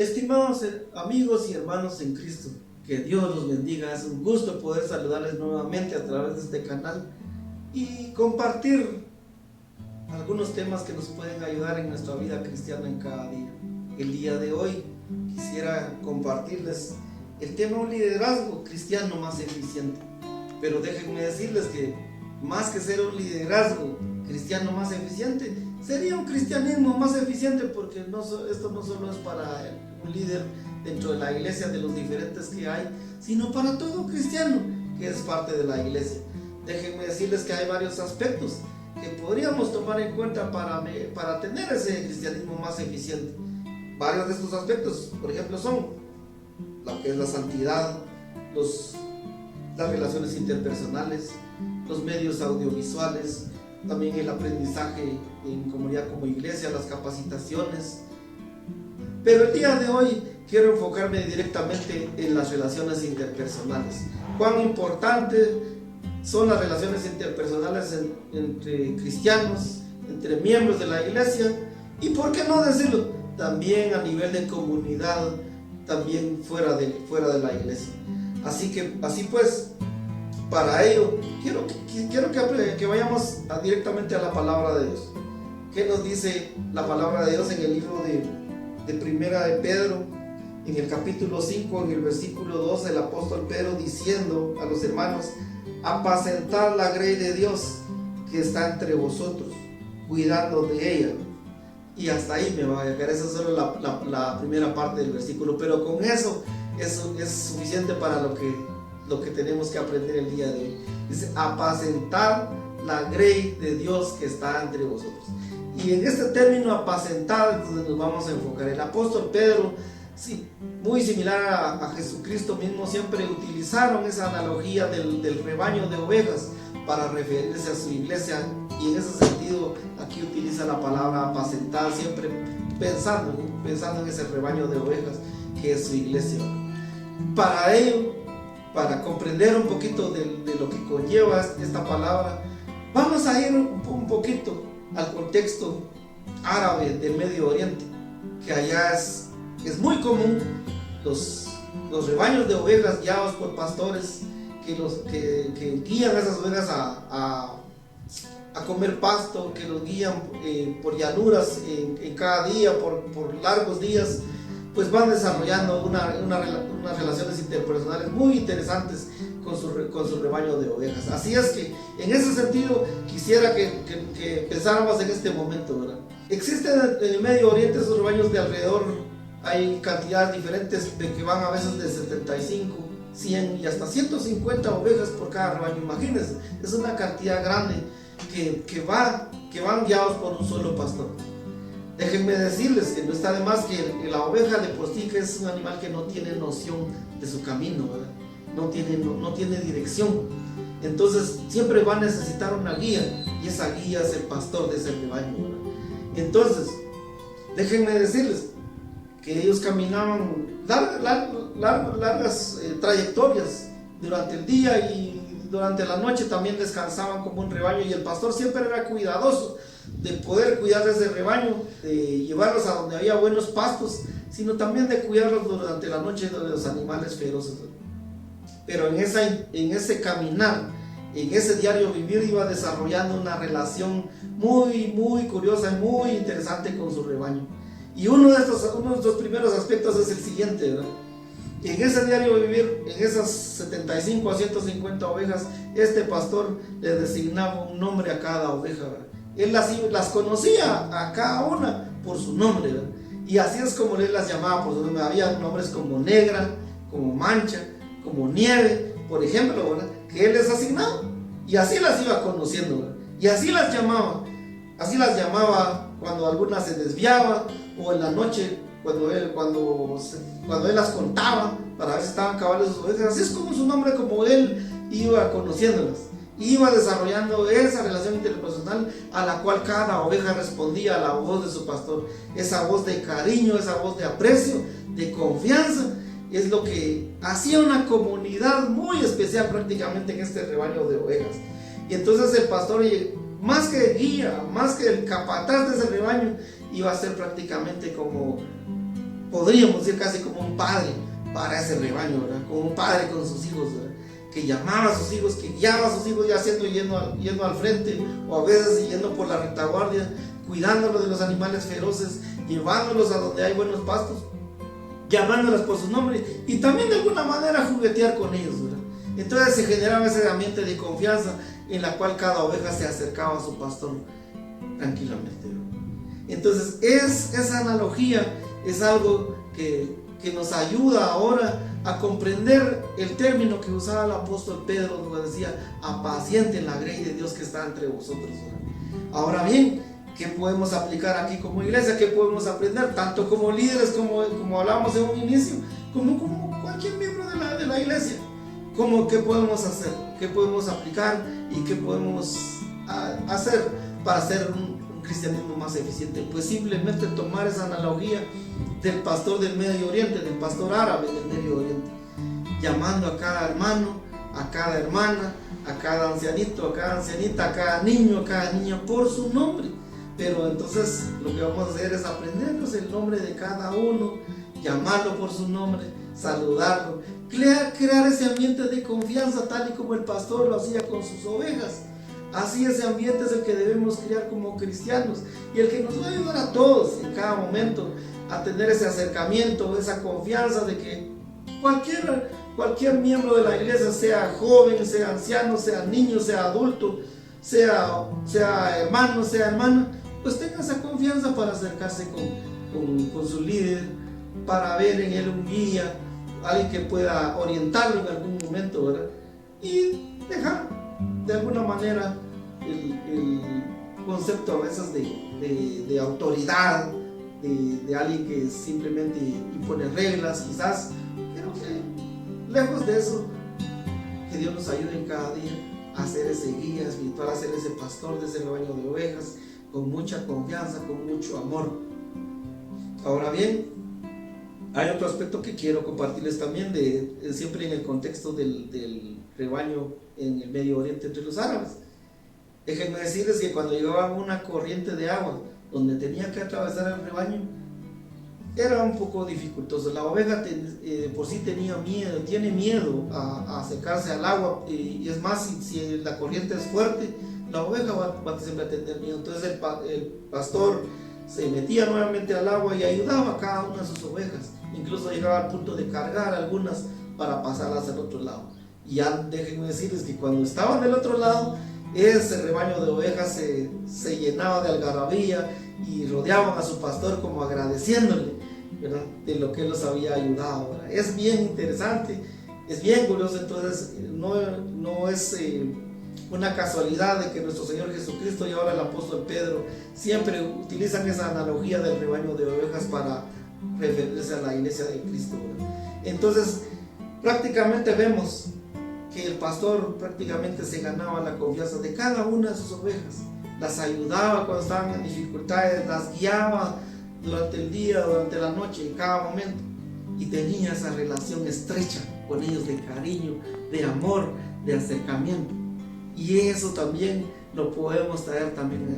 Estimados amigos y hermanos en Cristo, que Dios los bendiga. Es un gusto poder saludarles nuevamente a través de este canal y compartir algunos temas que nos pueden ayudar en nuestra vida cristiana en cada día. El día de hoy quisiera compartirles el tema un liderazgo cristiano más eficiente. Pero déjenme decirles que más que ser un liderazgo cristiano más eficiente, sería un cristianismo más eficiente, porque esto no solo es para un líder dentro de la iglesia, de los diferentes que hay, sino para todo cristiano que es parte de la iglesia. Déjenme decirles que hay varios aspectos que podríamos tomar en cuenta para tener ese cristianismo más eficiente. Varios de estos aspectos, por ejemplo, son lo que es la santidad, las relaciones interpersonales, los medios audiovisuales, también el aprendizaje en comunidad como iglesia, las capacitaciones. Pero el día de hoy quiero enfocarme directamente en las relaciones interpersonales. Cuán importante son las relaciones interpersonales entre cristianos, entre miembros de la iglesia, y por qué no decirlo, también a nivel de comunidad, también fuera de la iglesia. Así pues, para ello quiero que vayamos directamente a la palabra de Dios. ¿Qué nos dice la palabra de Dios en el libro de Primera de Pedro, en el capítulo 5, en el versículo 12, el apóstol Pedro diciendo a los hermanos: apacentad la grey de Dios que está entre vosotros, cuidando de ella. Y hasta ahí me va a llegar. Esa es solo la primera parte del versículo, pero con eso es suficiente para lo que tenemos que aprender el día de hoy. Dice: apacentar la grey de Dios que está entre vosotros. Y en este término apacentar es donde nos vamos a enfocar. El apóstol Pedro, sí, muy similar a Jesucristo mismo, siempre utilizaron esa analogía del rebaño de ovejas para referirse a su iglesia, y en ese sentido aquí utiliza la palabra apacentar, siempre pensando en ese rebaño de ovejas que es su iglesia. Para ello, para comprender un poquito de lo que conlleva esta palabra, vamos a ir un poquito al contexto árabe del Medio Oriente, que allá es muy común los rebaños de ovejas guiados por pastores que guían a esas ovejas a comer pasto, que los guían por llanuras en cada día, por largos días. Pues van desarrollando unas relaciones interpersonales muy interesantes con su rebaño de ovejas. Así es que en ese sentido quisiera que pensáramos en este momento, ¿verdad? Existen en el Medio Oriente esos rebaños de alrededor, hay cantidades diferentes que van a veces de 75, 100 y hasta 150 ovejas por cada rebaño. Imagínense, es una cantidad grande que van guiados por un solo pastor. Déjenme decirles que no está de más que la oveja de por sí, que es un animal que no tiene noción de su camino, ¿verdad? No tiene dirección. Entonces siempre va a necesitar una guía, y esa guía es el pastor de ese rebaño, ¿verdad? Entonces, déjenme decirles que ellos caminaban largas trayectorias durante el día, y durante la noche también descansaban como un rebaño, y el pastor siempre era cuidadoso de poder cuidar de ese rebaño, de llevarlos a donde había buenos pastos, sino también de cuidarlos durante la noche de los animales feroces. Pero en ese caminar, en ese diario vivir, iba desarrollando una relación muy, muy curiosa y muy interesante con su rebaño. Y uno de estos primeros aspectos es el siguiente, ¿verdad? En ese diario vivir, en esas 75 a 150 ovejas, este pastor le designaba un nombre a cada oveja, ¿verdad? Él las conocía a cada una por su nombre, ¿verdad? Y así es como él las llamaba por su nombre. Había nombres como Negra, como Mancha, como Nieve, por ejemplo, ¿verdad? Que él les asignaba, y así las iba conociendo, ¿verdad? Y así las llamaba cuando algunas se desviaban, o en la noche cuando él las contaba para ver si estaban cabales sus ovejas. Así es como su nombre, como él iba conociéndolas, iba desarrollando esa relación interpersonal a la cual cada oveja respondía a la voz de su pastor. Esa voz de cariño, esa voz de aprecio, de confianza, es lo que hacía una comunidad muy especial prácticamente en este rebaño de ovejas. Y entonces el pastor, más que guía, más que el capataz de ese rebaño, iba a ser prácticamente como podríamos decir casi como un padre para ese rebaño, ¿verdad? Como un padre con sus hijos, ¿verdad? Que llamaba a sus hijos, que guiaba a sus hijos, ya yendo al frente, o a veces yendo por la retaguardia, cuidándolos de los animales feroces, llevándolos a donde hay buenos pastos, llamándolos por su nombre, y también de alguna manera juguetear con ellos, ¿verdad? Entonces se generaba ese ambiente de confianza en la cual cada oveja se acercaba a su pastor tranquilamente, ¿verdad? Entonces esa analogía es algo que nos ayuda ahora a comprender el término que usaba el apóstol Pedro, donde decía: apacienten la grey de Dios que está entre vosotros, ¿verdad? Ahora bien, ¿qué podemos aplicar aquí como iglesia? ¿Qué podemos aprender? Tanto como líderes, como hablábamos en un inicio, como cualquier miembro de la iglesia. ¿Qué podemos hacer? ¿Qué podemos aplicar? ¿Y qué podemos hacer para hacer un cristianismo más eficiente? Pues simplemente tomar esa analogía del pastor del Medio Oriente, del pastor árabe del Medio Oriente, llamando a cada hermano, a cada hermana, a cada ancianito, a cada ancianita, a cada niño, a cada niña por su nombre. Pero entonces lo que vamos a hacer es aprendernos el nombre de cada uno, llamarlo por su nombre, saludarlo, crear ese ambiente de confianza tal y como el pastor lo hacía con sus ovejas. Así ese ambiente es el que debemos crear como cristianos, y el que nos va a ayudar a todos en cada momento a tener ese acercamiento, esa confianza de que cualquier miembro de la iglesia, sea joven, sea anciano, sea niño, sea adulto, sea hermano, sea hermana, pues tenga esa confianza para acercarse con su líder, para ver en él un guía, alguien que pueda orientarlo en algún momento, ¿verdad? Y dejar de alguna manera el concepto a veces de autoridad, de alguien que simplemente impone reglas, quizás, pero que lejos de eso, que Dios nos ayude en cada día a ser ese guía espiritual, a ser ese pastor de ese rebaño de ovejas, con mucha confianza, con mucho amor. Ahora bien, hay otro aspecto que quiero compartirles también, siempre en el contexto del rebaño en el Medio Oriente entre los árabes. Déjenme decirles que cuando llegaba una corriente de agua donde tenía que atravesar el rebaño, era un poco dificultoso. La oveja por sí tiene miedo a acercarse al agua, y es más, si la corriente es fuerte, la oveja va siempre a tener miedo. Entonces el pastor se metía nuevamente al agua y ayudaba a cada una de sus ovejas, incluso llegaba al punto de cargar algunas para pasarlas al otro lado. Y ya déjenme decirles que cuando estaban del otro lado, ese rebaño de ovejas se llenaba de algarabía y rodeaban a su pastor como agradeciéndole, ¿verdad?, de lo que él los había ayudado, ¿verdad? Es bien interesante, es bien curioso. Entonces no es una casualidad de que nuestro Señor Jesucristo y ahora el apóstol Pedro siempre utilizan esa analogía del rebaño de ovejas para referirse a la iglesia de Cristo, ¿verdad? Entonces prácticamente vemos que el pastor prácticamente se ganaba la confianza de cada una de sus ovejas, las ayudaba cuando estaban en dificultades, las guiaba durante el día, durante la noche, en cada momento, y tenía esa relación estrecha con ellos de cariño, de amor, de acercamiento. Y eso también lo podemos traer también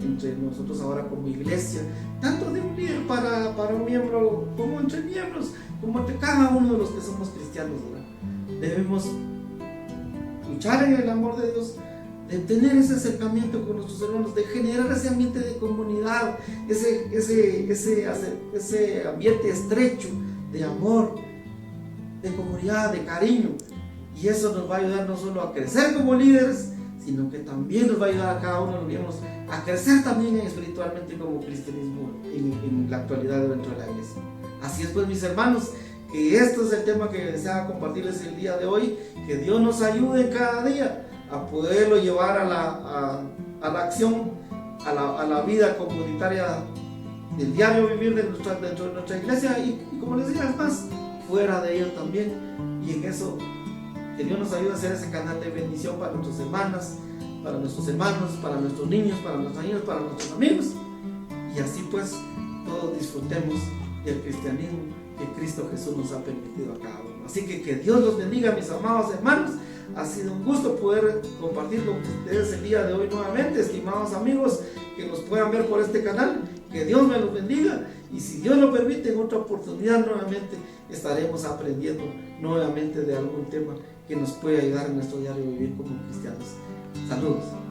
entre nosotros ahora como iglesia, tanto de un líder para un miembro, como entre miembros, como entre cada uno de los que somos cristianos, ¿verdad? Debemos luchar en el amor de Dios, de tener ese acercamiento con nuestros hermanos, de generar ese ambiente de comunidad, ese ambiente estrecho de amor, de comunidad, de cariño. Y eso nos va a ayudar no solo a crecer como líderes, sino que también nos va a ayudar a cada uno de los miembros a crecer también espiritualmente como cristianismo en la actualidad dentro de la iglesia. Así es, pues, mis hermanos, que este es el tema que deseaba compartirles el día de hoy. Que Dios nos ayude cada día a poderlo llevar a la acción, a la vida comunitaria del diario vivir dentro de nuestra iglesia, y como les decía, más fuera de ella también. Y en eso, que Dios nos ayude a ser ese canal de bendición para nuestras hermanas, para nuestros hermanos, para nuestros niños, para nuestros niños, para nuestros amigos, y así pues todos disfrutemos del cristianismo que Cristo Jesús nos ha permitido a cada uno. Así que Dios los bendiga, mis amados hermanos. Ha sido un gusto poder compartir con ustedes el día de hoy nuevamente, estimados amigos que nos puedan ver por este canal. Que Dios me los bendiga, y si Dios lo permite, en otra oportunidad nuevamente estaremos aprendiendo nuevamente de algún tema que nos puede ayudar en nuestro diario vivir como cristianos. Saludos.